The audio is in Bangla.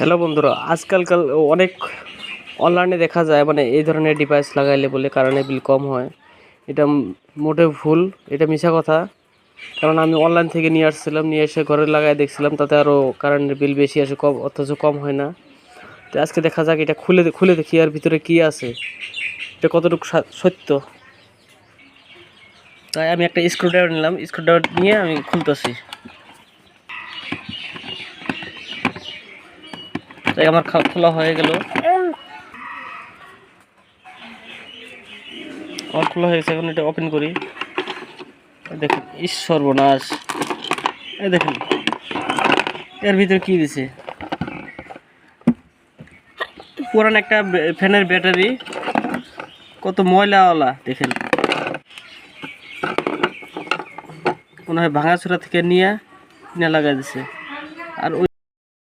হ্যালো বন্ধুরা, আজকালকাল অনেক অনলাইনে দেখা যায় মানে এই ধরনের ডিভাইস লাগাইলে বলে কারেন্টের বিল কম হয়। এটা মোটেও ভুল, এটা মিছা কথা। কারণ আমি অনলাইন থেকে নিয়ে আসছিলাম, নিয়ে এসে ঘরে লাগাই দেখছিলাম, তাতে আরও কারেন্টের বিল বেশি আসে, কম অথচ কম হয় না। তো আজকে দেখা যাক, এটা খুলে খুলে দেখি আর ভিতরে কি আছে, এটা কতটুকু সত্য। তাই আমি একটা স্ক্রুড্রাইভার নিলাম, স্ক্রুড্রাইভার নিয়ে আমি খুলতেছি। তাই আমার খোলা হয়ে গেল, আমার খোলা হয়ে গেছে। এখন এটা ওপেন করি। দেখুন, সর্বনাশ! এই দেখুন এর ভিতরে কি দিছে, পুরান একটা ফ্যানের ব্যাটারি, কত ময়লাওয়ালা দেখেন। মনে হয় ভাঙাচোরা থেকে নিয়ে লাগাই দিছে। আর